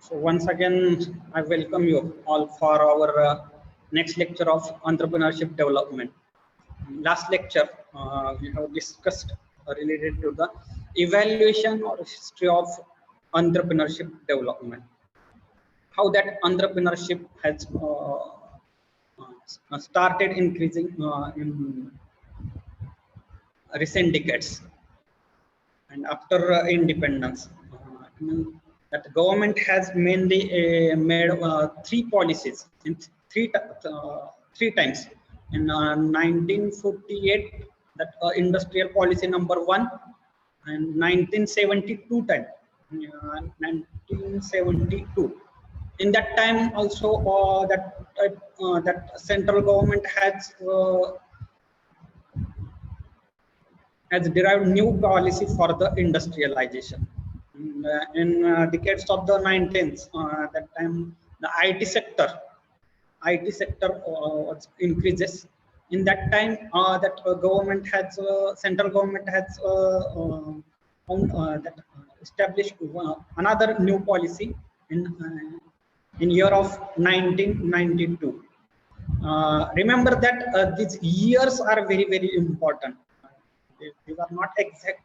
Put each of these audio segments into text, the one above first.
So once again, I welcome you all for our next lecture of entrepreneurship development. Last lecture, we have discussed related to the evaluation or history of entrepreneurship development. How that entrepreneurship has started increasing in recent decades and after independence. That the government has mainly made three policies in three times. In 1948, that industrial policy number 1, and 1972 time, 1972. In that time also, that central government has derived new policy for the industrialization. In decades of the 19th, that time the IT sector was increases. In that time, that central government has that established another new policy in year of 1992. Remember that these years are very important. These are not exact.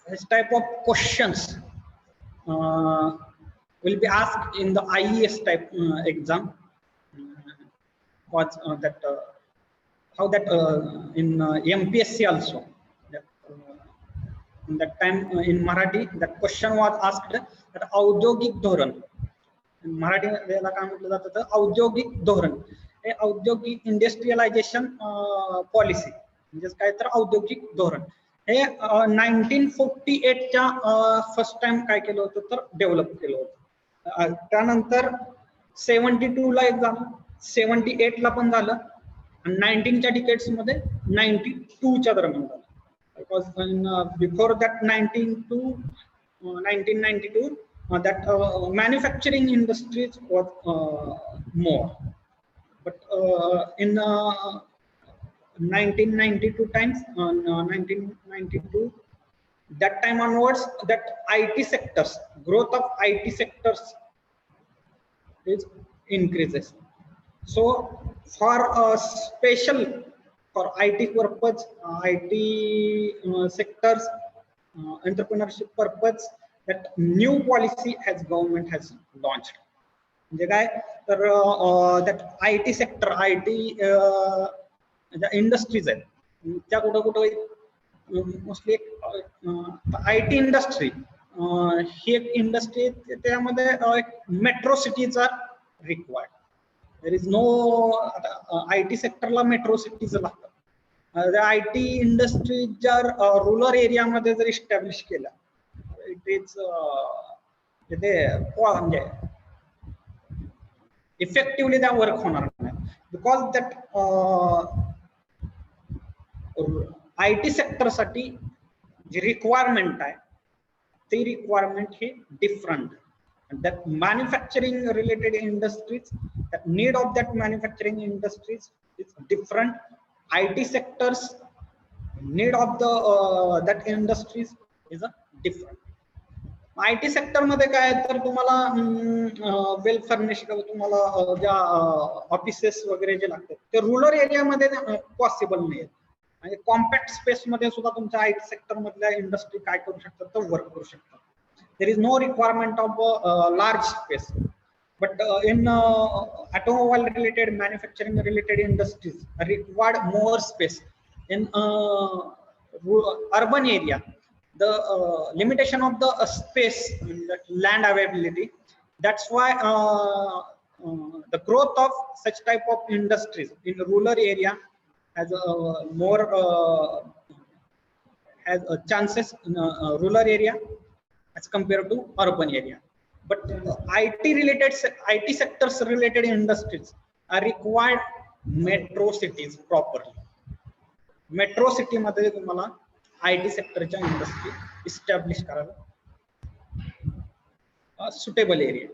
This type of questions will be asked in the IES type exam. How that in MPSC also. In that time in Marathi, that question was asked that औद्योगिक धोरण. मराठी वेळेला काय म्हटलं जातं तर औद्योगिक धोरण हे औद्योगिक इंडस्ट्रियलायझेशन पॉलिसी म्हणजेच काय तर औद्योगिक धोरण हे 1948च्या फर्स्ट टाइम काय केलं होतं तर डेव्हलप केलं होतं. त्यानंतर 72 ला एक झालं, 78 ला पण झालं आणि 19च्या डिकेड्स मध्ये 92च्या दरम्यान झालं. Because before that 1992 that manufacturing industries was more, but in 1992 times, 1992, that time onwards, that IT sectors, growth of IT sectors is increases. So for special for IT purpose, IT sectors, entrepreneurship purpose, that new policy government has launched. म्हणजे काय तर that IT sector, IT industries आहेत त्या कुठं mostly IT industry ही एक industry त्यामध्ये एक metro सिटीचा required. There is no IT सेक्टरला मेट्रो सिटीज लागतात. IT इंडस्ट्री जर रुरल एरियामध्ये जर इस्टॅब्लिश केल्या म्हणजे इफेक्टिव्हली त्या वर्क होणार नाही. बिकॉज दॅट IT सेक्टरसाठी जी रिक्वायरमेंट आहे ती रिक्वायरमेंट ही different. That manufacturing related industries, that need of that manufacturing industries is different. IT sectors need of the that industries is a different. IT sector मध्ये काय तर तुम्हाला वेल फर्निश्ड तुम्हाला ज्या ऑफिसेस वगैरे जे लागतात ते रुरल एरियामध्ये पॉसिबल नाही. आणि कॉम्पॅक्ट स्पेस मध्ये सुद्धा तुमच्या IT सेक्टर मधल्या इंडस्ट्री काय करू शकतात तर वर्क करू शकतात. There is no requirement of large space. But in automobile related, manufacturing related industries required more space. In urban area, the limitation of the space, land availability, that's why the growth of such type of industries in rural area has more has chances in rural area as compared to urban area. But IT sectors related industries are required metro cities properly. Metro city मध्ये तुम्हाला IT सेक्टरच्या industry establish करायला suitable area.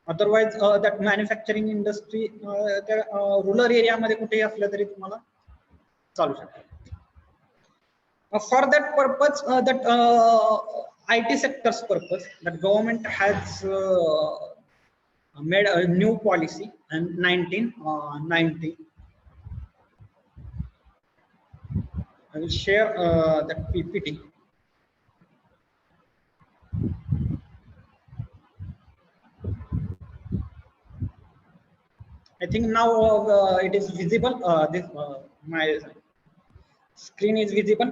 Otherwise that manufacturing industry त्या rural एरियामध्ये कुठेही असल्या तरी तुम्हाला चालू शकते. For that purpose, that IT sector's purpose, that government has made a new policy in 1990. I will share that PPT. I think now it is visible. This my screen is visible.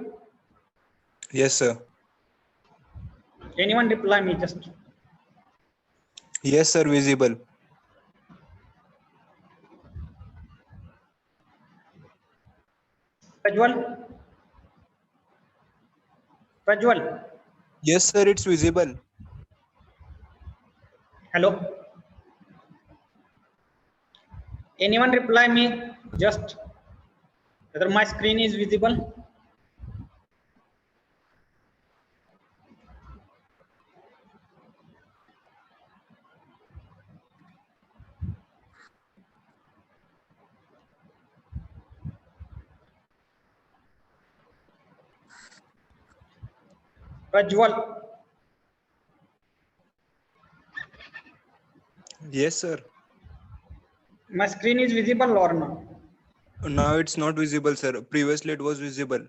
Yes, sir. Anyone reply me just? Yes, sir. Visible. Prajwal? Prajwal? Yes, sir. It's visible. Hello? Anyone reply me just whether my screen is visible? Prajwal? Yes, sir. My screen is visible or not? Now it's not visible, sir. Previously it was visible.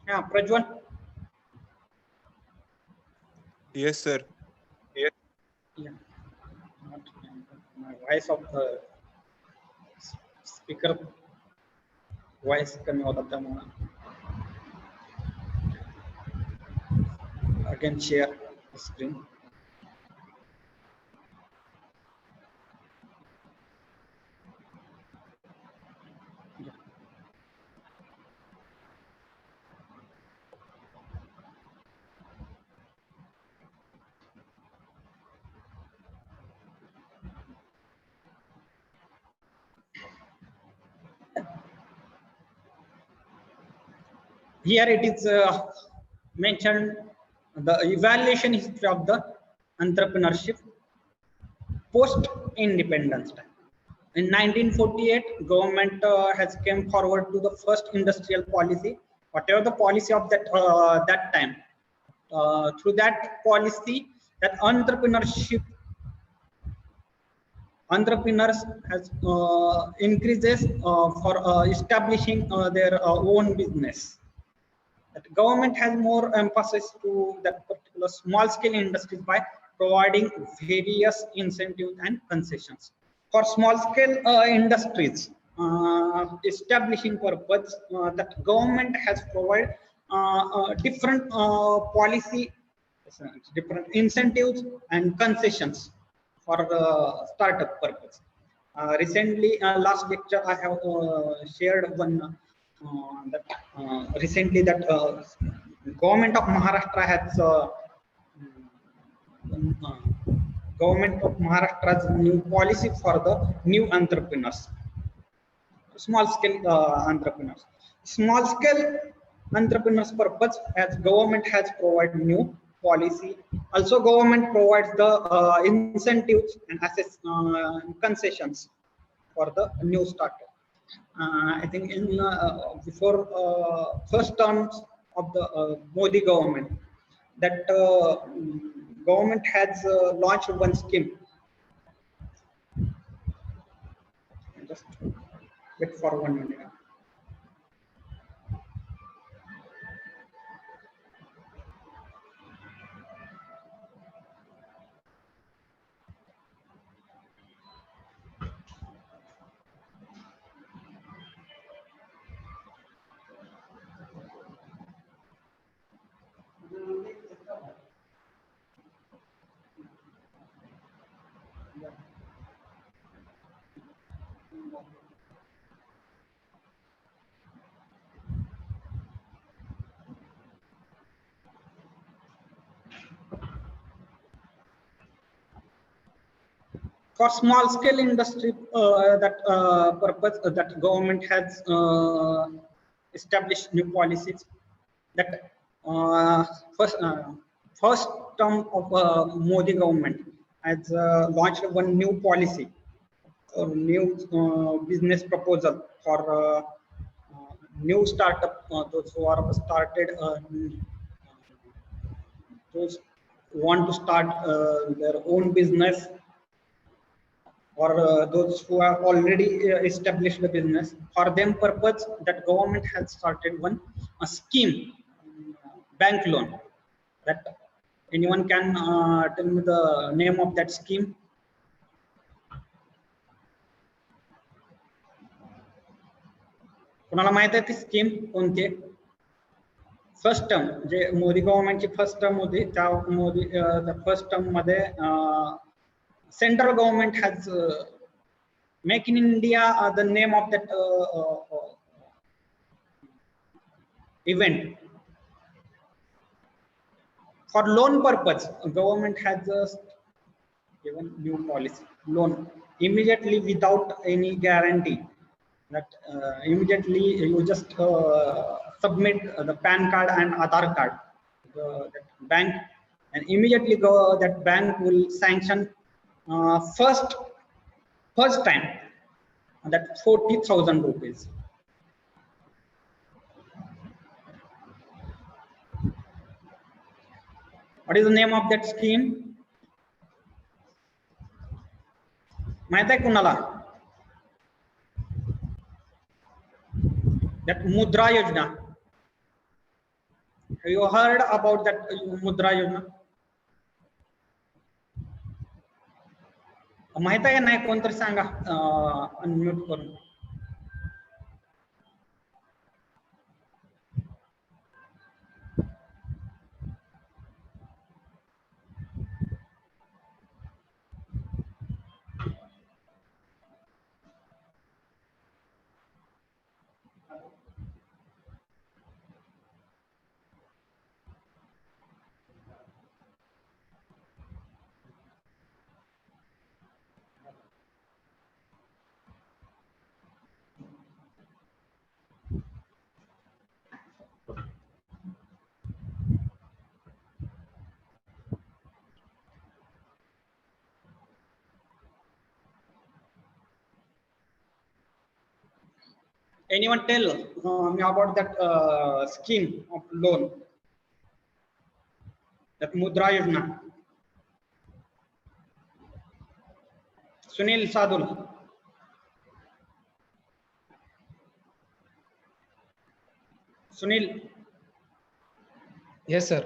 Yeah, Prajwal? Yes, sir. Yeah. Not, my voice of the speaker voice कमी होता था मला. I can share the screen. Here it is mentioned the evaluation history of the entrepreneurship post independence time. In 1948, government has came forward to the first industrial policy, whatever the policy of that time. Through that policy, that entrepreneurs has increases for establishing their own business. That government has more emphasis to that particular small scale industries by providing various incentives and concessions. For small scale industries, establishing purpose, that government has provided different policy, different incentives and concessions for startup purpose. Recently, last lecture I have shared one recently that government of Maharashtra has government of Maharashtra's new policy for the new entrepreneurs, small scale entrepreneurs. Small scale entrepreneurs purpose as government has provided new policy. Also, government provides the incentives and concessions for the new startup. I think in before first terms of the Modi government, that government has launched one scheme. Just wait for 1 minute. For small scale industry, that purpose that government has established new policies. That first term of Modi government has launched one new policy or new business proposal for new startup, those who are started, those who want to start their own business, or those who have already established the business. For them purpose, that government has started a scheme, bank loan. That anyone can tell me the name of that scheme? कोणाला माहित आहे ती scheme कोणती आहे? First term जे Modi गव्हर्नमेंटची first term होती, त्या Modi first term मध्ये central government has make in India the name of that event. For loan purpose, government has given new policy, loan immediately without any guarantee. That immediately you just submit the PAN card and Aadhaar card that bank, and immediately that bank will sanction first time that 40,000 rupees. What is the name of that scheme? माहित आहे कुणाला? That Mudra Yojana. Have you heard about that Mudra Yojana? माहित आहे नाही? कोणतरी सांगा unmute करून. Anyone tell me about that scheme of loan, that Mudra Yojana? Sunil Sadul. Sunil. Yes, sir.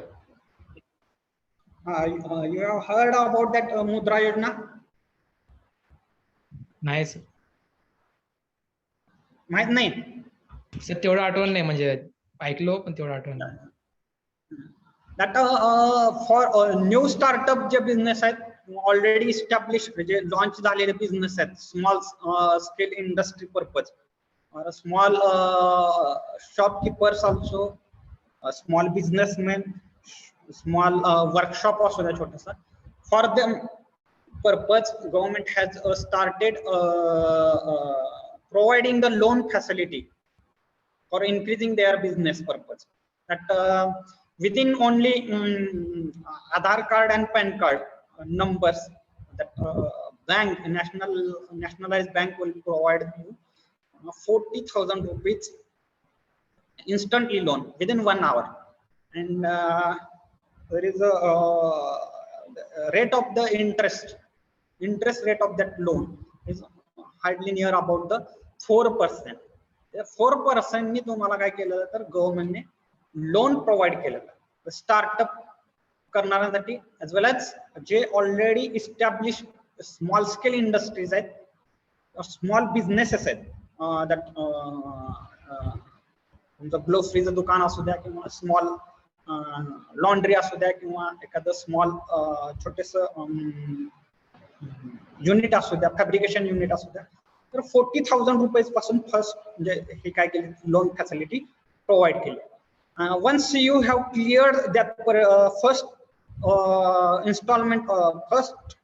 You have heard about that Mudra Yojana? Nice. माहित नाही sir, तेवढं आठवण नाही, म्हणजे ऐकलो पण तेवढं आठवण नाही. that for new startup J business आहेत ऑलरेडी इस्टॅब्लिश म्हणजे लॉन्च झालेले बिझनेस आहेत, small scale industry purpose, small shopkeepers also, small businessman, small workshop असू द्या छोटासा, for them purpose government has started providing the loan facility for increasing their business purpose. That within only Aadhaar card and PAN card numbers, that bank, nationalized bank will provide you 40,000 rupees instantly loan within 1 hour, and there is a rate of the interest rate of that loan is hardly near about the 4%. 4% नी तुम्हाला काय केलं तर गव्हर्नमेंटने loan provide केलं startup करणाऱ्यांसाठी, as well as जे already establish small scale industries आहेत, स्मॉल बिझनेसेस आहेत, दॅट तुमचं ग्लोसरीचं दुकान असू द्या किंवा स्मॉल लॉन्ड्री असू द्या किंवा एखादं स्मॉल छोटेस युनिट असू द्या, फॅब्रिकेशन युनिट असू द्या, तर 40,000 रुपीज पासून फर्स्ट म्हणजे हे काय केले लोन फॅसिलिटी प्रोव्हाइड केली. Once you have cleared that first installment, first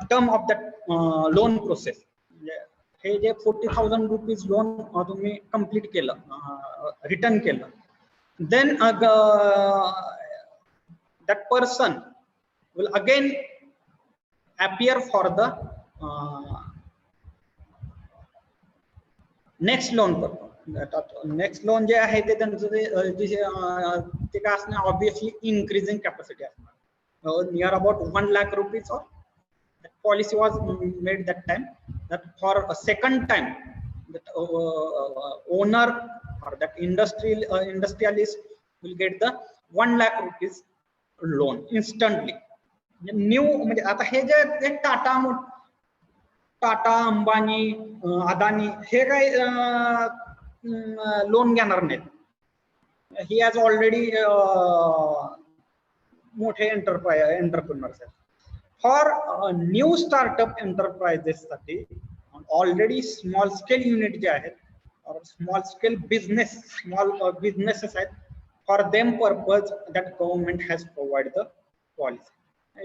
term of that loan process, म्हणजे हे जे 40,000 रुपीज लोन तुम्ही कम्प्लीट केलं, रिटर्न केलं, then that person will again appear for the next loan purpose. Next loan जे आहे ते त्यांचं ते काय असणार obviously increasing capacity असणार near about 1 lakh rupees or that policy was made that time that for a second time that owner or that industrialist will get the 1 lakh rupees loan instantly. New म्हणजे आता हे जे टाटा अंबानी अदानी हे काय loan घेणार नाहीत. He has already मोठे entrepreneurs आहेत. For new startup enterprises साठी already small scale unit जे आहेत small scale small businesses आहेत for them purpose that government has provide the policy.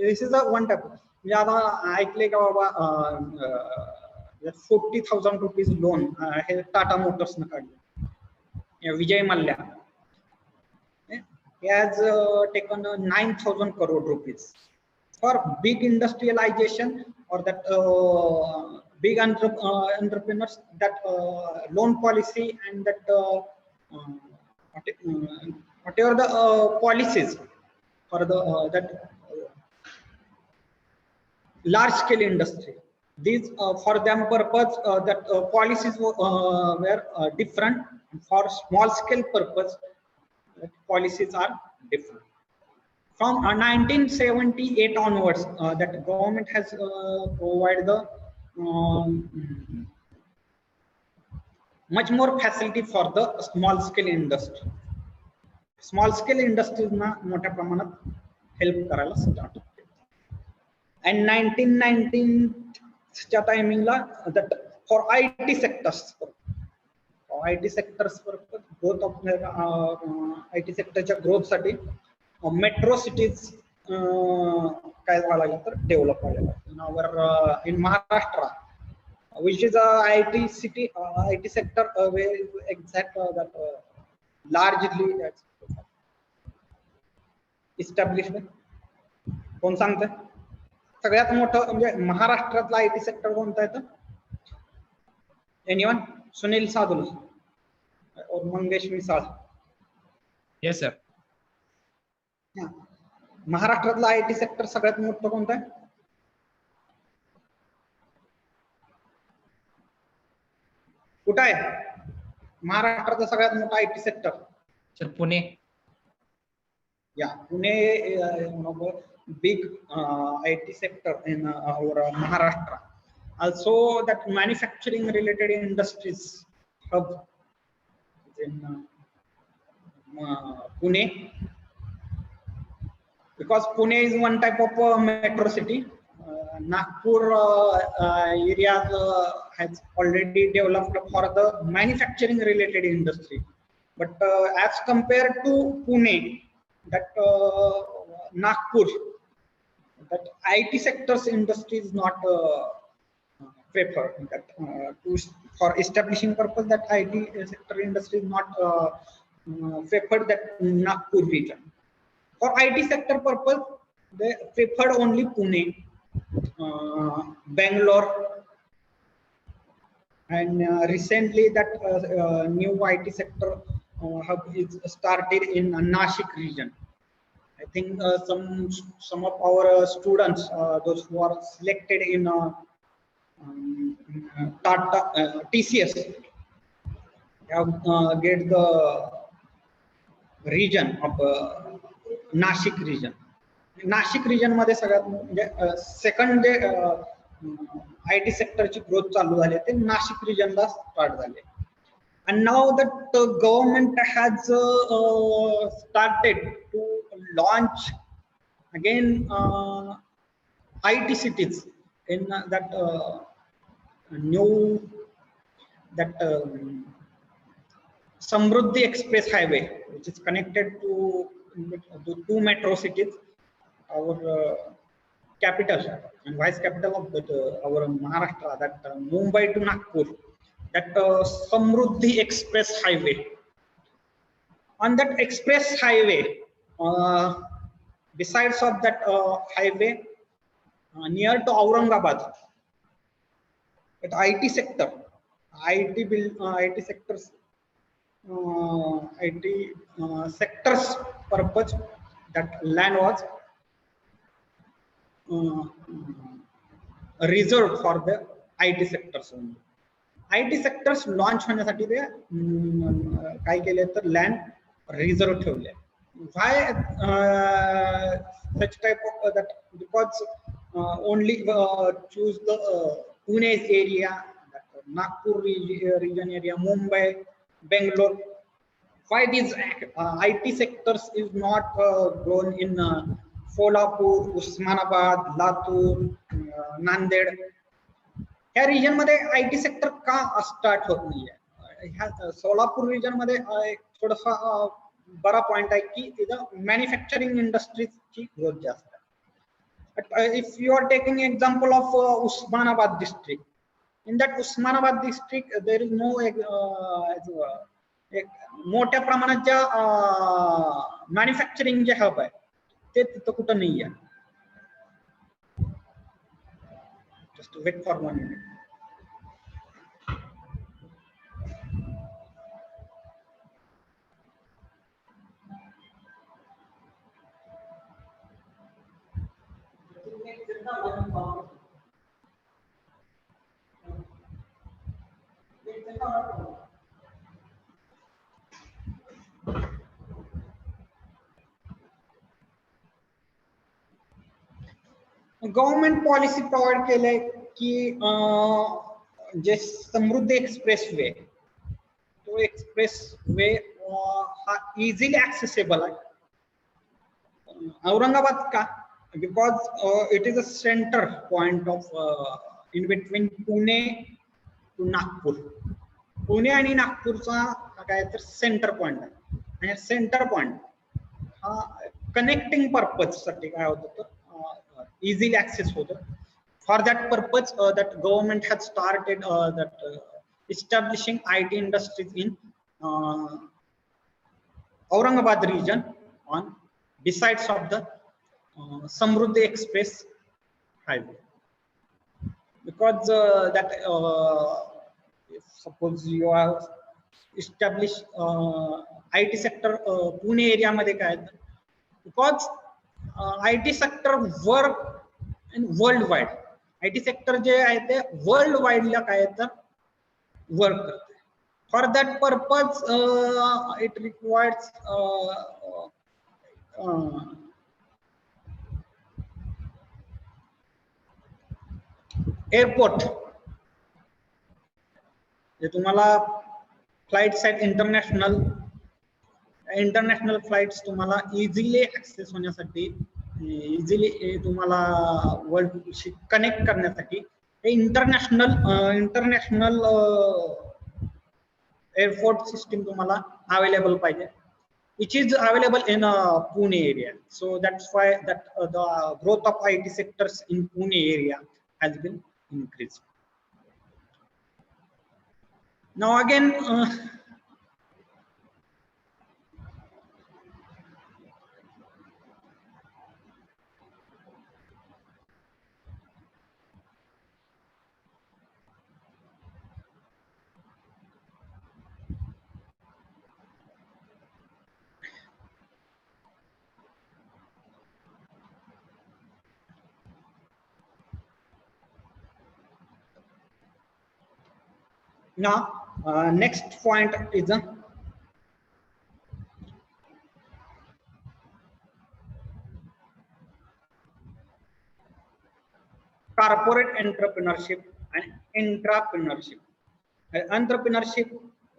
This is a one type. म्हणजे आता ऐकले का बाबा 40,000 रुपीज लोन हे टाटा मोटर्सनं काढले. Vijay Mallya has taken 9,000 crore rupees for big industrialization or that big entrepreneurs, that loan policy and that whatever the policies for the that large scale industry. These for them purpose that policies were different. For small scale purpose policies are different. From 1978 onwards that government has provided the much more facility for the small scale industry. Small scale industries na मोठ्या प्रमाणात help करायला start. And 1919 च्या timing ला that for IT sectors growth of IT sectorच्या growth साठी metro cities काय व्हायला लागलं तर डेव्हलप व्हायला लागलं. in Maharashtra which is a IT city IT sector where exact that largely that's establishment. कोण सांगतंय सगळ्यात मोठं म्हणजे महाराष्ट्रातला IT सेक्टर कोणता आहे? एनीवन? सुनील साधू और मंगेश मिसाळ. Yes sir. महाराष्ट्रातला IT सेक्टर सगळ्यात मोठं कोणतं आहे? कुठं आहे महाराष्ट्रातला सगळ्यात मोठा IT सेक्टर? सर पुणे. या Pune big IT sector in our Maharashtra. Also that manufacturing related industries hub in Pune, because Pune is one type of metro city. Nagpur area has already developed for the manufacturing related industry, but as compared to Pune, that Nagpur, that IT sectors industry is not preferred. That for establishing purpose, that IT sector industry is not preferred that Nagpur region. For IT sector purpose, they preferred only Pune, Bangalore, and recently that new IT sector hub is started in Nashik region. I think some of our students, those who are selected in Tata TCS, have get the region of Nashik region. Nashik region मध्ये सगळ्यात म्हणजे second जे IT सेक्टरची growth चालू झाली ते नाशिक रिजनला start झाले. And now that the government has started to launch again IT cities in that new that Samruddhi Express Highway, which is connected to the two metro cities, our capital and vice capital of that our Maharashtra, that Mumbai to Nagpur. That Samruddhi Express Highway. On that express highway, besides of that highway, near to Aurangabad. At IT sector, IT sectors, IT sectors purpose, that land was reserved for the IT sectors only. IT sectors launch होण्यासाठी ते काय केले तर land reserve ठेवले. Why such type of that? Because only choose the Pune area, Nagpur region area, Mumbai, Bangalore. Why these IT sectors is not grown in Solapur, Usmanabad, Latur, Nanded? ह्या region मध्ये IT sector का start होत नाहीये? ह्या Solapur region मध्ये एक थोडासा बरा पॉइंट आहे की इथं मॅन्युफॅक्चरिंग इंडस्ट्रीजची ग्रोथ जास्त आहे. But if you are taking example of Usmanabad district, in that Usmanabad district there is no मोठ्या प्रमाणात ज्या मॅन्युफॅक्चरिंग जे हब आहे ते तिथं कुठं नाही आहे. Just wait for 1 minute. Government policy provide केले की जे समृद्धी एक्सप्रेसवे, तो एक्सप्रेसवे हा इझिली ऍक्सेसेबल आहे. औरंगाबाद का? Because it is a centre point of in between Pune to Nagpur. Pune आणि नागपूरचा काय तर सेंटर पॉइंट आहे आणि सेंटर पॉइंट हा कनेक्टिंग पर्पज साठी काय होतं तर easily access होतं. For that purpose, that government has started establishing IT industries in Aurangabad region on besides of the Samruddhi Express highway. Because that if suppose you are established IT sector Pune area मध्ये काय, because IT sector work in worldwide. IT sector जे आहे ते worldwide ला काय तर work करते. For that purpose, it requires airport. जे तुम्हाला flights आहेत international flights तुम्हाला इझिली ऍक्सेस होण्यासाठी, इझिली तुम्हाला वर्ल्ड कनेक्ट करण्यासाठी इंटरनॅशनल एअरपोर्ट सिस्टीम तुम्हाला अवेलेबल पाहिजे, which is available in Pune area. So that's why that the growth of IT sectors in Pune area has been increased. Now again, next point is corporate entrepreneurship and intrapreneurship. Entrepreneurship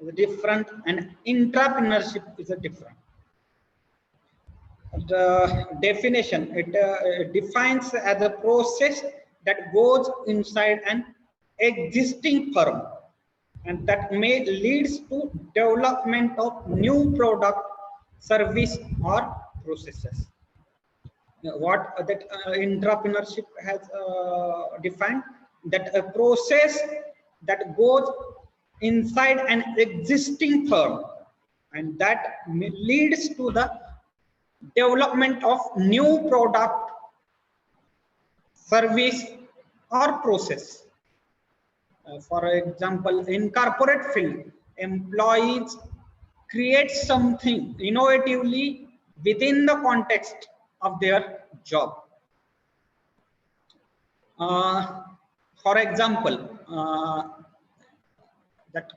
is different and intrapreneurship is a different. The definition, it defines as a process that goes inside an existing firm and that may leads to development of new product, service or processes. What that entrepreneurship has defined, that a process that goes inside an existing firm and that leads to the development of new product, service or process. For example, in corporate field, employees create something innovatively within the context of their job. For example, that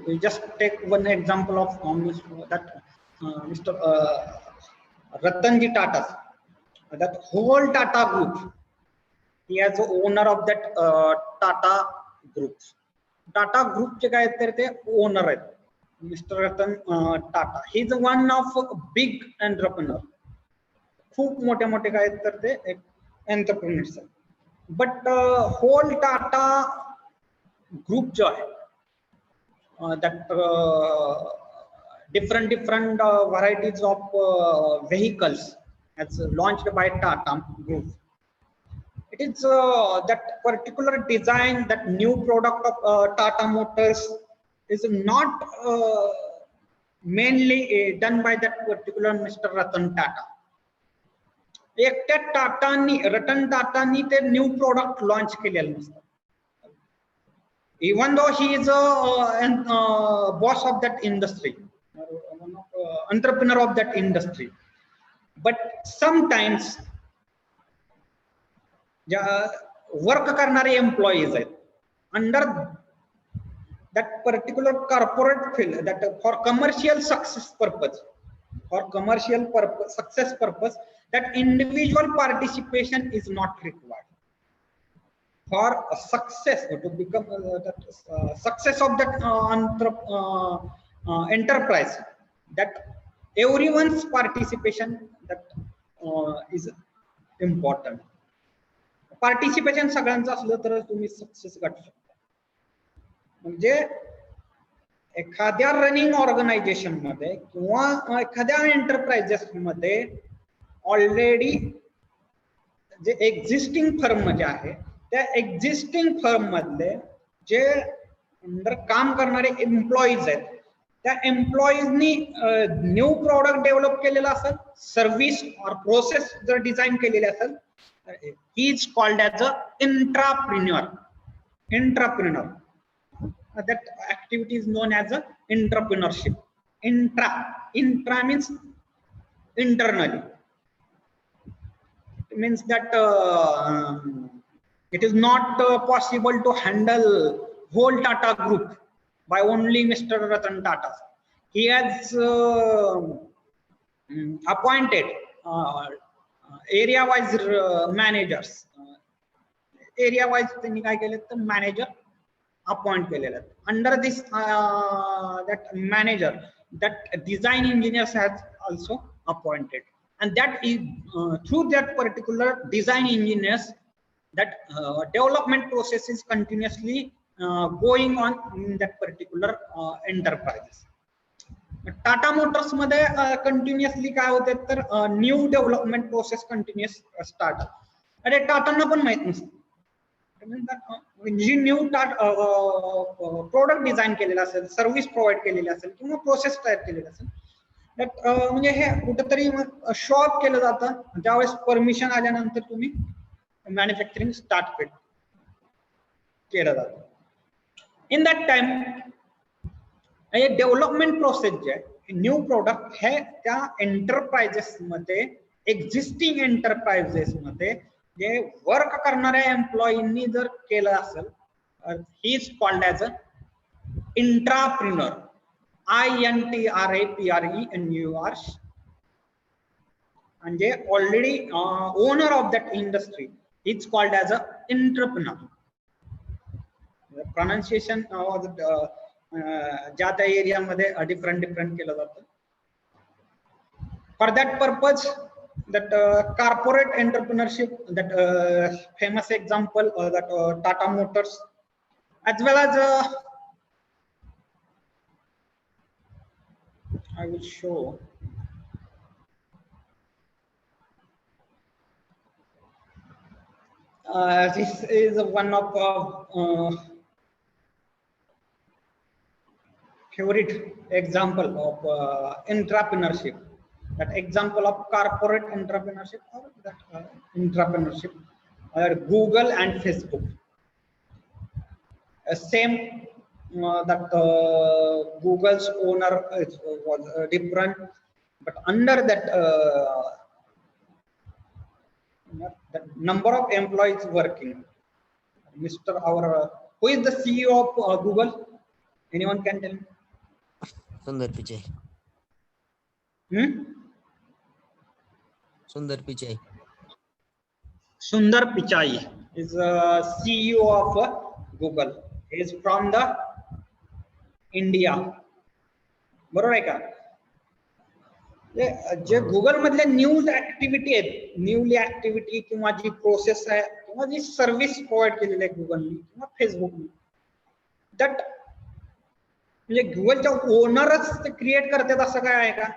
we just take one example of that Mr. Ratanji Tata, that whole Tata group. He is the owner of that Tata group. Tata group चे काय तर ते owner आहेत, Mr. Ratan Tata. He is one of big entrepreneur. खूप मोठे मोठे काय तर ते entrepreneurs आहेत. But whole Tata group जो आहे, that different varieties of vehicles as launched by Tata group. It is that particular design, that new product of Tata Motors is not mainly done by that particular Mr. Ratan Tata. एकट्या रतन टाटानी ते new product launch केलेलं नसतं. Even though he is a boss of that industry, entrepreneur of that industry, but sometimes work करणारे employees आहेत under that particular corporate field, that for commercial success purpose, that individual participation is not required. For success, to become success of that enterprise, that everyone's participation that is important. Participation सगळ्यांचं असलं तर तुम्ही success गाठू शकता. म्हणजे एखाद्या running organisation मध्ये किंवा एखाद्या एंटरप्राइजेस मध्ये ऑलरेडी जे एक्झिस्टिंग फर्म जे आहे, त्या एक्झिस्टिंग फर्म मधले जे अंडर काम करणारे एम्प्लॉईज आहेत, त्या एम्प्लॉईजनी न्यू प्रोडक्ट डेव्हलप केलेला असेल, सर्व्हिस और प्रोसेस जर डिझाईन केलेली असेल, he is called as a intrapreneur. That activity is known as a entrepreneurship. Intra means internally. It means that it is not possible to handle whole Tata group by only Mr. Ratan Tata. He has appointed area-wise managers. Area-wise त्यांनी काय केले तर manager appoint केलेले. Under this that manager, that design engineers has also appointed, and that is through that particular design engineers, that development process is continuously going on in that particular enterprises. Tata Motors मध्ये continuously काय होते तर new development process continuous start. अरे टाटांना पण माहित नसतं. जी new product design केलेला असेल, सर्व्हिस प्रोव्हाइड केलेली असेल किंवा प्रोसेस तयार केलेली असेल, म्हणजे हे कुठेतरी शॉप केलं जातं. ज्यावेळेस परमिशन आल्यानंतर तुम्ही मॅन्युफॅक्चरिंग स्टार्ट केलं जातं. इन दॅट टाइम हे डेव्हलपमेंट प्रोसेस जे आहे, न्यू प्रोडक्ट हे त्या एंटरप्राइजेस मध्ये, एक्झिस्टिंग एंटरप्राइजेस मध्ये जे वर्क करणाऱ्या एम्प्लॉईंनी जर केलं असेल, he is called as a intrapreneur. INTRAPRENUR. म्हणजे already owner of that industry is called as a entrepreneur. Pronunciation ज्या त्या एरियामध्ये डिफरंट केलं जातं. For that purpose, that corporate entrepreneurship, that famous example, that Tata Motors, as well as I will show this is one of favorite example of entrepreneurship. That example of corporate entrepreneurship or that entrepreneurship. Google and Facebook. Same that Google's owner was different, but under that the number of employees working. Mr. Our who is the CEO of Google? Anyone can tell me? Sundar Pichai. Sundar Pichai. Sundar Pichai is CEO of Google. He is from the India. बरोबर आहे का? जे Google मधले news activity आहेत, newly activity किंवा जी process आहे किंवा जी service provide केलेली आहे गुगलने किंवा फेसबुकने, दॅट म्हणजे गुगलच्या ओनरच ते क्रिएट करतात असं काय आहे का?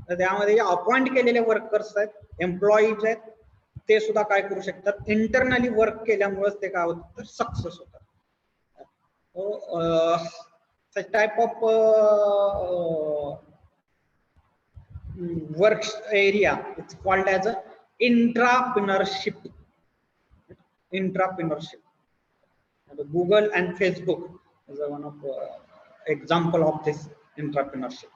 तर त्यामध्ये अपॉइंट केलेले वर्कर्स आहेत, एम्प्लॉईज आहेत, ते सुद्धा काय करू शकतात, इंटरनली वर्क केल्यामुळेच ते काय होतं तर सक्सेस होतात. such type of work area, it's called as a intrapreneurship. Google and Facebook is one of example of this intrapreneurship.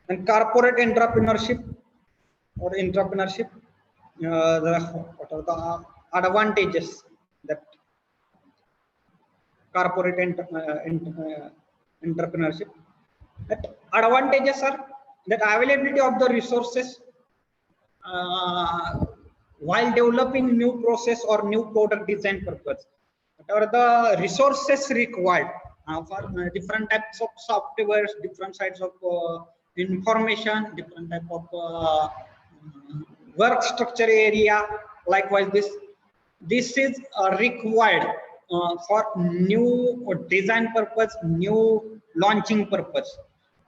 And corporate entrepreneurship or intrapreneurship, what are the advantages that corporate entrepreneurship? That advantages are that availability of the resources while developing new process or new product design purpose. What are the resources required for different types of softwares, different types of information, different type of work structure area. Likewise, this is required for new design purpose, new launching purpose.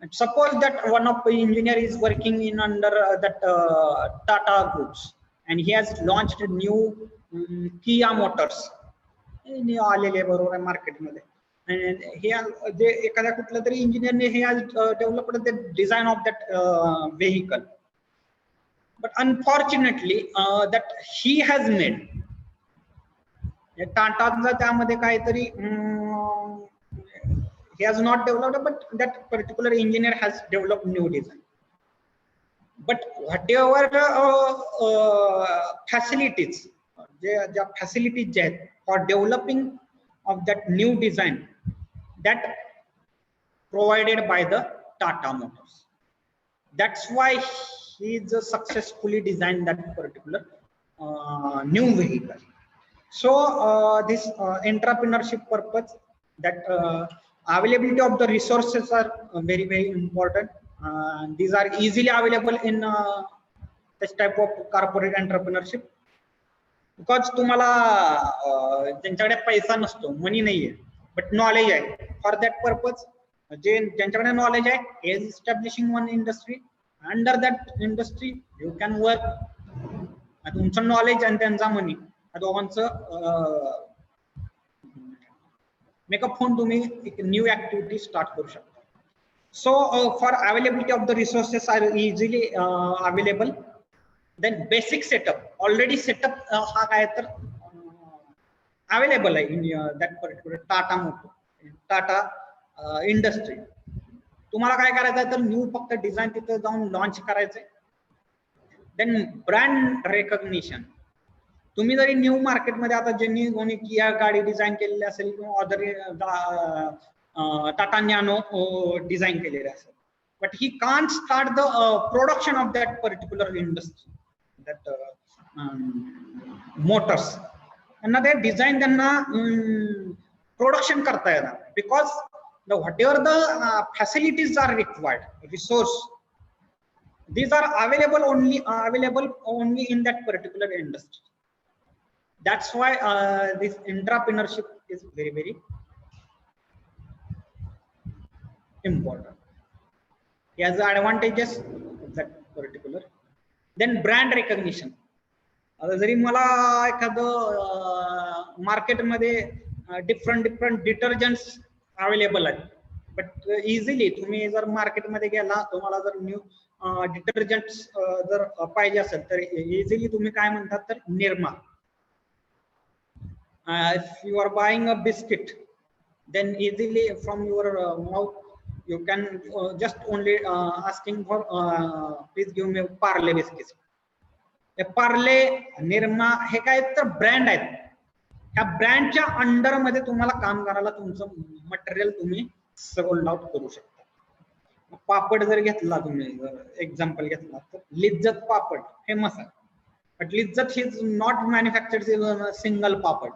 And suppose that one of the engineer is working in under that Tata Groups, and he has launched a new Kia Motors. Market and he has engineer he has developed the design of that vehicle, but unfortunately that he has made Tata त्यामध्ये काहीतरी he has not developed, but that particular engineer has developed new design. But whatever facilities, the facilities for developing of that new design, that provided by the Tata Motors. That's why he is successfully designed that particular new vehicle. So this entrepreneurship purpose, that availability of the resources are very, very important. These are easily available in this type of corporate entrepreneurship, because तुम्हाला ज्यांच्याकडे पैसा नसतो, money नाहीये, but knowledge आहे. For that purpose, ज्यांच्याकडे knowledge आहे, is establishing one industry. Under that industry, you can work. तुमचं knowledge आणि त्यांचा मनी, दोघांचं मेकअप होऊन तुम्ही एक न्यू ऍक्टिव्हिटी स्टार्ट करू शकता. So for availability of the resources are easily available. Then basic setup, already setup हा काय तर available आहे in that particular Tata Motor, Tata industry. तुम्हाला काय करायचं आहे तर न्यू फक्त डिझाईन तिथे जाऊन लॉन्च करायचंय. Then brand recognition. तुम्ही जरी न्यू मार्केटमध्ये आता ज्यांनी कोणी किया गाडी डिझाईन केलेली असेल किंवा अदर टाटा नॅनो डिझाईन केलेले असेल, but he can't start the production of that particular industry, that motors. त्यांना ते डिझाईन त्यांना प्रोडक्शन करता येणार, because the whatever the facilities are required, resource, these are available only in that particular industry. That's why this entrepreneurship is very, very important. It has the advantages of that particular. Then brand recognition. आता जरी मला एखादं मार्केटमध्ये different detergents available आहेत, but easily तुम्ही जर मार्केटमध्ये गेला, तुम्हाला जर न्यू डिटर्जंट जर पाहिजे असेल तर इझिली तुम्ही काय म्हणतात तर Nirma. If you are buying a biscuit, then easily from your mouth you can just only asking for please give me parle biscuits. हे पार्ले, निरमा हे काय तर ब्रँड आहेत. ह्या ब्रँडच्या अंडर मध्ये तुम्हाला काम करायला तुमचं मटेरियल तुम्ही सोल्ड आउट करू शकता. पापड जर घेतला तुम्ही, एक्झाम्पल घेतला तर लिज्जत पापड फेमस आहे, बट लिज्जत ही is not manufactured single papad.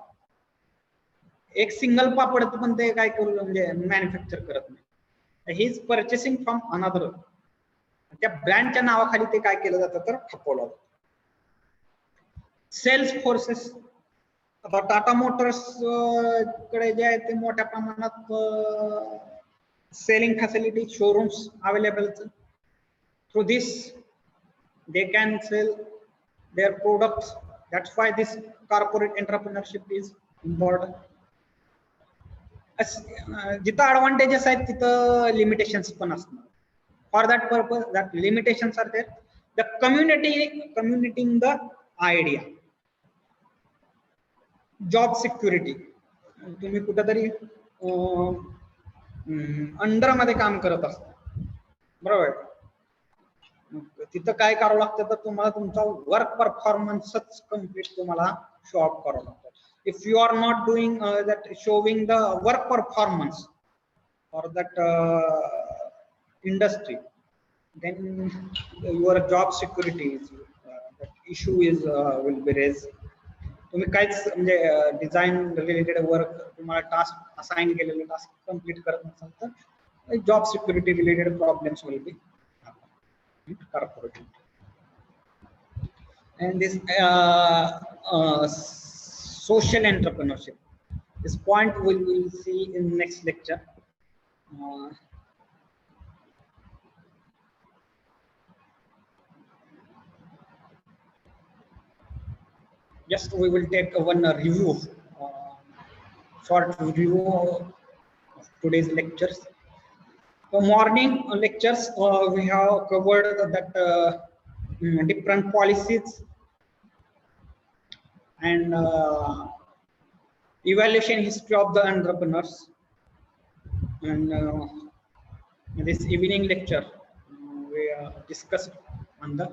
एक सिंगल पापड पण ते काय करू म्हणजे मॅन्युफॅक्चर करत नाही. He is purchasing from another. त्या ब्रँडच्या नावाखाली ते काय केलं जातं तर खपवलं जातं. सेल्स फोर्सेस, आता टाटा मोटर्स कडे जे आहे ते मोठ्या प्रमाणात selling facility, showrooms available. Through this they can sell their products. That's why this corporate entrepreneurship is important. जिथं ऍडव्हान्टेजेस आहेत तिथं लिमिटेशन्स पण असणार. For that purpose that limitations are there. The communicating the idea. Job security, तुम्ही कुठेतरी under मध्ये काम करत असता, बरोबर. तिथं काय करावं लागतं तर तुम्हाला तुमचा वर्क परफॉर्मन्सच कम्प्लीट तुम्हाला शो ऑफ करावं लागतं. If you are not doing that, showing the work performance for that industry, then your job security is that issue is will be raised. तुम्ही काहीच म्हणजे डिझाईन रिलेटेड वर्क तुम्हाला task assign केलेले task complete करत नसाल तर job security related problems will be corporate. And this social entrepreneurship, this point we will see in next lecture. Just we will take one review, short review of today's lectures. So morning lectures we have covered that different policies and evaluation history of the entrepreneurs. And this evening lecture we discussed on the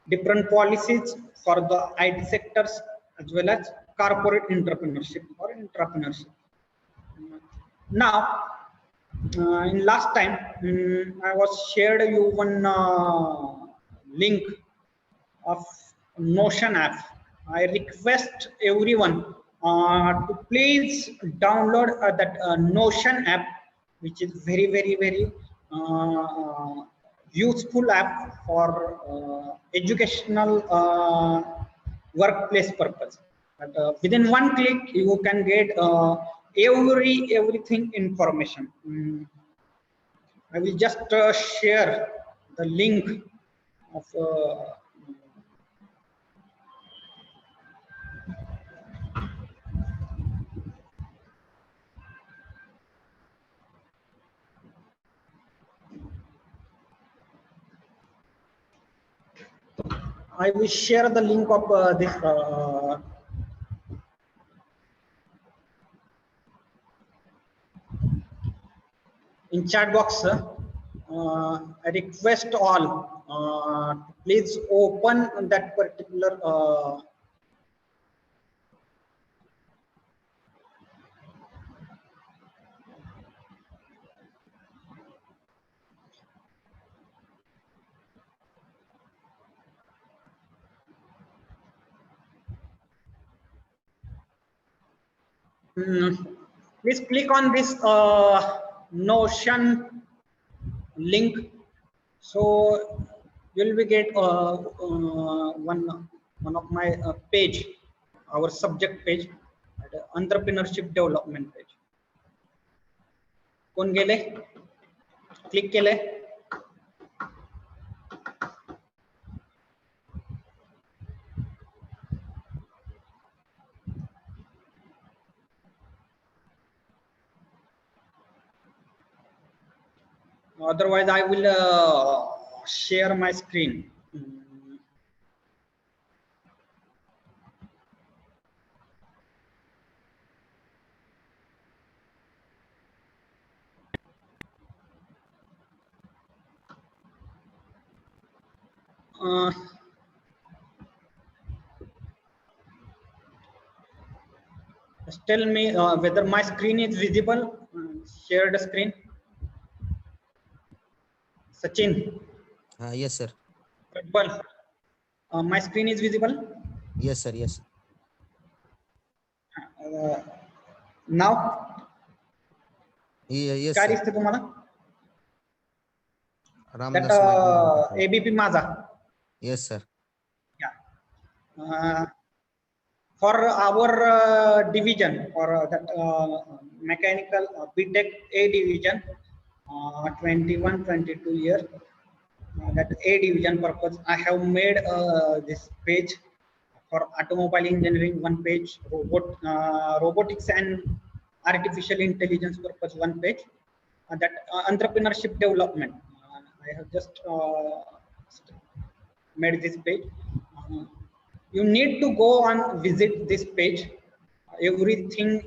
different policies for the IT sectors as well as corporate entrepreneurship or entrepreneurship. Now in last time I was shared you one link of Notion app. I request everyone to please download that Notion app, which is very useful app for educational workplace purpose. But within one click you can get everything information. I will just share the link of I will share the link of this in chat box. I request all please open that particular please click on this Notion link, so you will be get one of my page, our subject page, entrepreneurship development page. कोण गेले? Click केले? Otherwise, I will share my screen. Uh, just tell me whether my screen is visible. Share the screen. Sachin, Yes, sir. Football. My screen is visible. Yes, sir. Yes. Now, Yes, काय sir. दिसते तुम्हाला? That Ramdas Wagner. ABP माझा. Yes, sir. Yeah. For our division, for that mechanical BTech A division, 21-22 years, that A division purpose, I have made this page for automobile engineering, one page, robotics and artificial intelligence purpose, one page, that entrepreneurship development. I have just made this page. You need to go and visit this page. Everything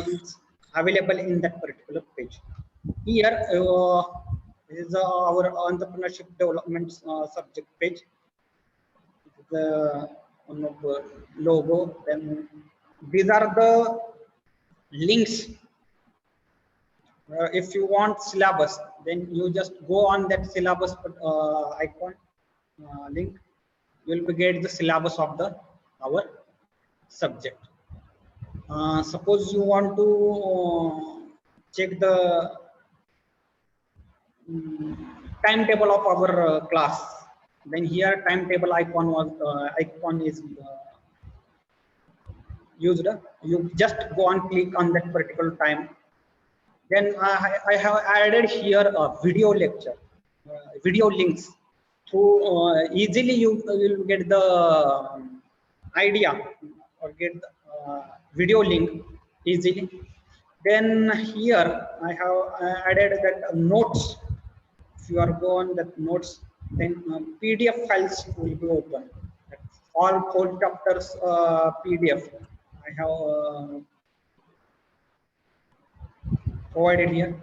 is available in that particular page. Here is our entrepreneurship development subject page. The logo. Then these are the links. If you want syllabus, then you just go on that syllabus icon link. You will get the syllabus of our subject. Suppose you want to check the timetable of our class, then here timetable icon is used. You just go and click on that particular time. Then I have added here a video lecture, video links. So easily you will get the idea or get the video link easily. Then here I have added that notes. If you are going that notes, then PDF files will be open. All 4 chapters PDF I have provided here.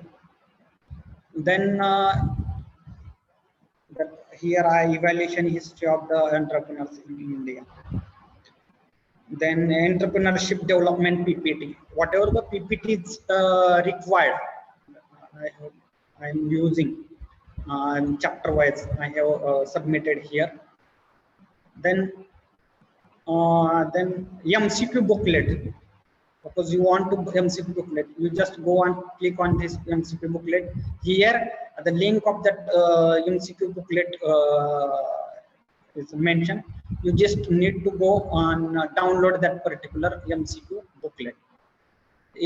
Then here evaluation history of the entrepreneurs in India. Then entrepreneurship development PPT. Whatever the PPT is required, I am using chapter wise. I have submitted here. Then MCQ booklet. Suppose you want to MCQ booklet, you just go and click on this MCQ booklet. Here, the link of that MCQ booklet is mentioned. You just need to go and download that particular MCQ booklet.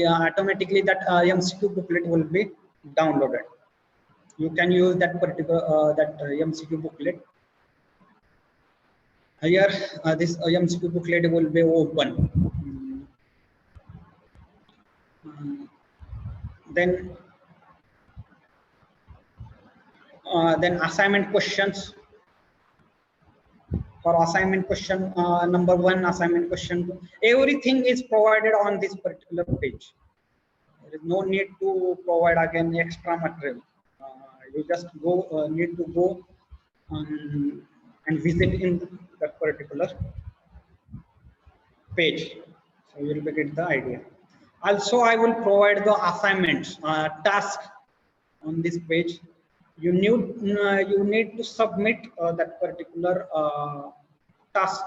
Automatically, that MCQ booklet will be downloaded. You can use that particular MCQ booklet. Here, this MCQ booklet will be open. Then assignment questions. For assignment question number 1, assignment question 2, everything is provided on this particular page. There is no need to provide again extra material. You just need to go and visit in that particular page. So you will get the idea. Also, I will provide the assignments, task on this page. You need to submit that particular task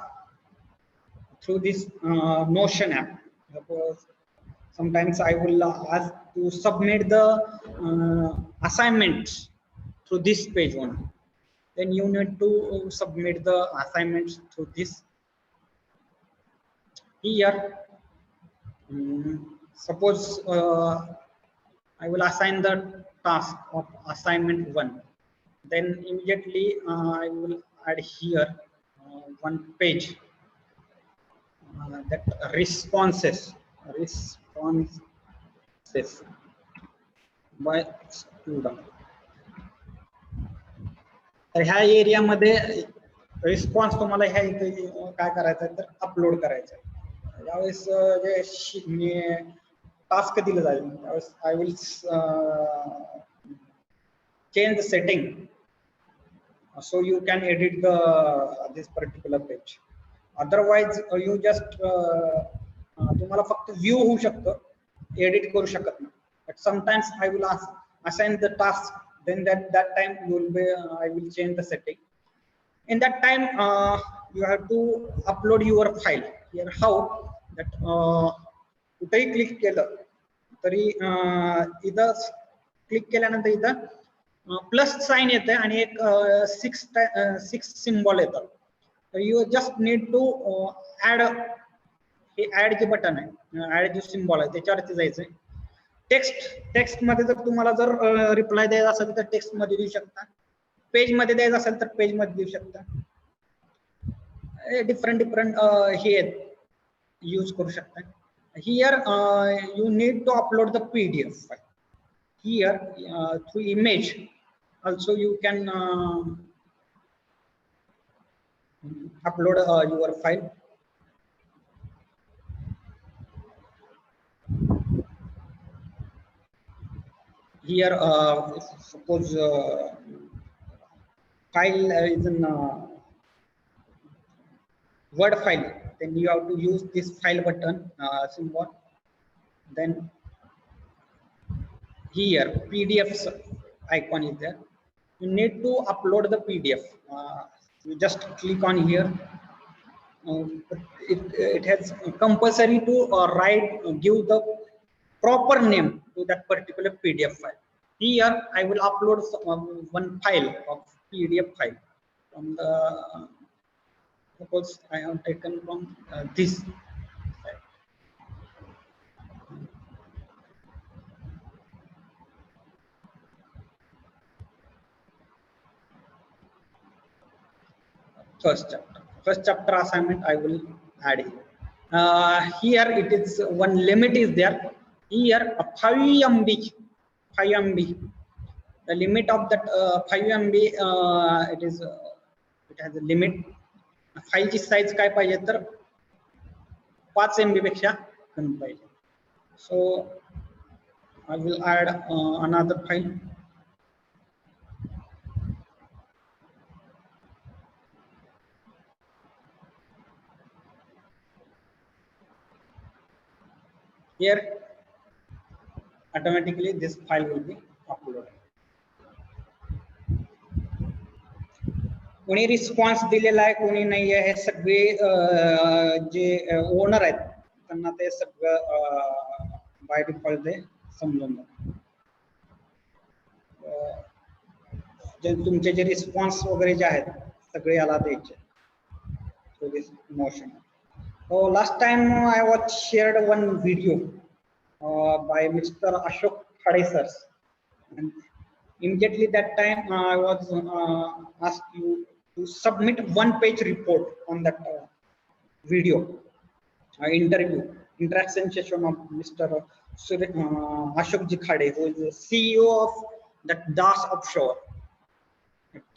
through this Notion app. Sometimes I will ask to submit the assignments through this page only. Then you need to submit the assignments through this. Here, suppose I will assign the task of assignment 1. Then immediately I will add here one page that responses by student. तर ह्या एरियामध्ये response तुम्हाला ह्या इथे काय करायचं आहे तर अपलोड करायचं आहे. यावेळेस जे टास्क दिलं जाईल त्यावेळेस I will change the setting so you can edit this particular page. Otherwise you just तुम्हाला फक्त व्ह्यू होऊ शकतं, एडिट करू शकत नाही. But sometimes I will assign the task, then that time you will be I will change the setting. In that time you have to upload your file. Here how that कुठेही click केलं तरी इथं click केल्यानंतर इथं plus sign येते आणि एक six symbol येतं. तर you just need to add, हे ऍड जे बटन आहे, ऍड जे सिम्बॉल आहे त्याच्यावरती जायचंय. टेक्स्ट मध्ये जर तुम्हाला जर रिप्लाय द्यायचा असेल तर टेक्स्ट मध्ये देऊ शकता, पेज मध्ये द्यायचं असेल तर पेज मध्ये देऊ शकता. डिफरंट हे यूज करू शकता. Here you need to upload the PDF file. Here through image also you can upload your file. Here suppose file is in Word file, then you have to use this file button symbol. Then here PDF icon is there. You need to upload the PDF. You just click on here. It has compulsory to give the proper name to that particular PDF file. Here I will upload one file of PDF file from the, suppose I have taken from this. First chapter assignment I will add here. Here it is one limit is there. Here 5 MB. The limit of that 5 MB it has a limit. File ची size काय पाहिजे तर 5 MB पेक्षा कमी पाहिजे. So I will add another file. Here automatically this file will be uploaded. कोणी response दिलेला आहे कोणी नाही आहे, हे सगळे जे ओनर आहेत त्यांना ते सगळं बाय डिफॉल्ट ते समजून जे तुमचे जे रिस्पॉन्स वगैरे जे आहेत सगळे याला द्यायचे. So this motion. So last time I was shared one video by Mr. Ashok Khade sir, and immediately that time I was asked you to submit one-page report on that video interaction session of Mr. Ashok Ji Khade, who is the CEO of that Das Offshore.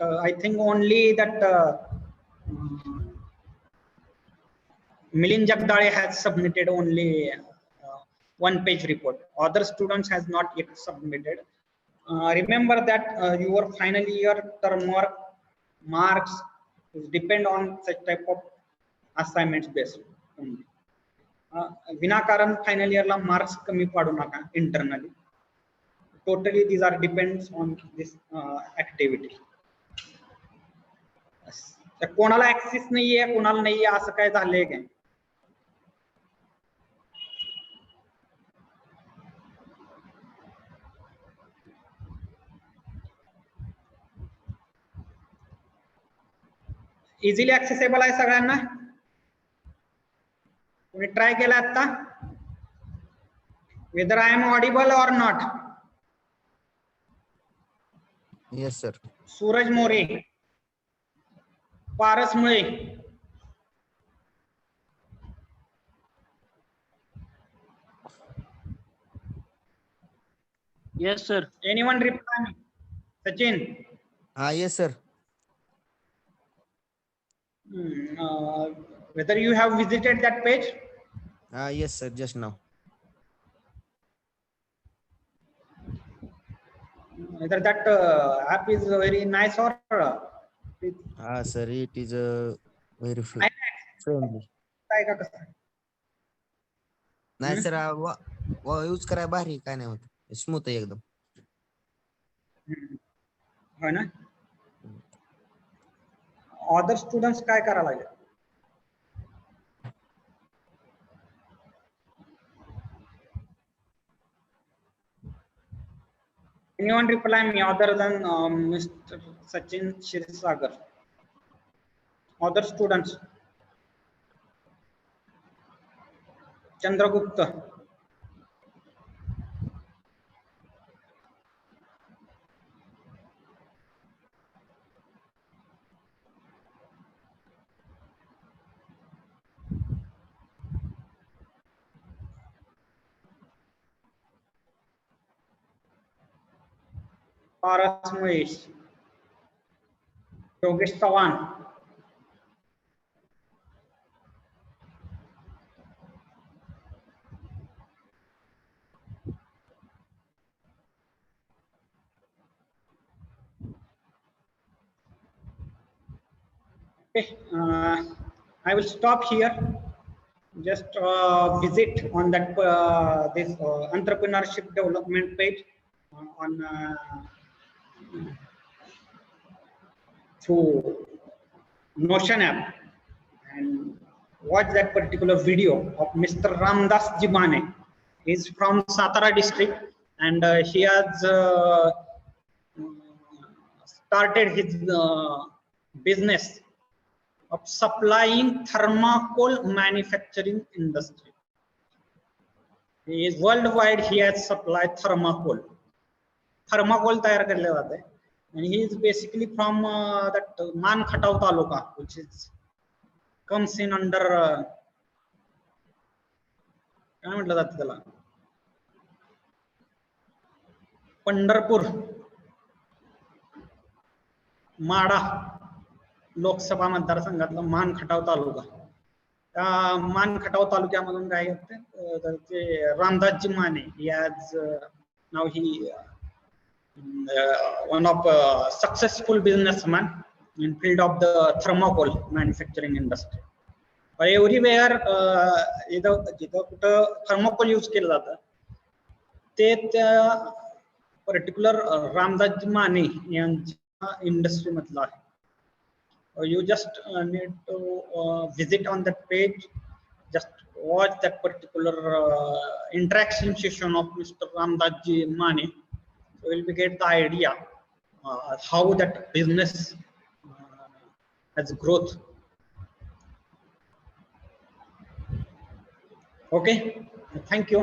I think only that Milind Jagdale has submitted only one-page report. Other students has not yet submitted. Remember that your final year term work marks depend on such type of assignments based only. विनाकारण final इयरला marks कमी पाडू नका internally. Totally these are depends on this activity. कोणाला access नाहीये कोणाला नाहीये असं काय झालंय काय? इझिली ऍक्सेसेबल आहे सगळ्यांना? कोणी ट्राय केला आता? वेदर आय एम ऑडिबल और not? Yes, sir. Suraj more, Paras Mule, Yes, sir. anyone reply me? Sachin, Yes, sir. Whether you have visited that page? Yes, sir. Just now. Whether that app is very nice or it- Sir, it is very IMAX friendly. आहे का कसं? नाही sir, use कराय भारी, काय नाही होत, smooth आहे एकदम. हो ना. अदर स्टुडंट्स काय करायला लागले? Anyone reply me other than Mr. Sachin Shirsagar? Other students? Chandragupta. Paras Mahesh. Yogesh Chavan. Okay, I will stop here. Just visit on that this entrepreneurship development page on through Notion app and watch that particular video of Mr. Ramdas Jimane. He's from Satara district and he has started his business of supplying thermocol manufacturing industry. He is worldwide. He has supplied thermocol. Thermocol तयार केले जाते, and he is basically from that Man Khatau taluka, which is comes in under काय म्हटलं जातं त्याला, पंढरपूर माडा लोकसभा मतदारसंघातला मान खटाव तालुका. त्या मान खटाव तालुक्यामधून काय येते तर ते रामदासजी माने. He has now he one of successful businessman in field of the thermocol manufacturing industry. Everywhere जिथं कुठं थर्मोकोल यूज केलं जातं ते त्या पर्टिक्युलर रामदासजी माने यांच्या इंडस्ट्री मधलं आहे. You just need to visit on that page, just watch that particular interaction session of Mr. Ramdasji Mane. So you will get the idea how that business has growth. Okay, thank you.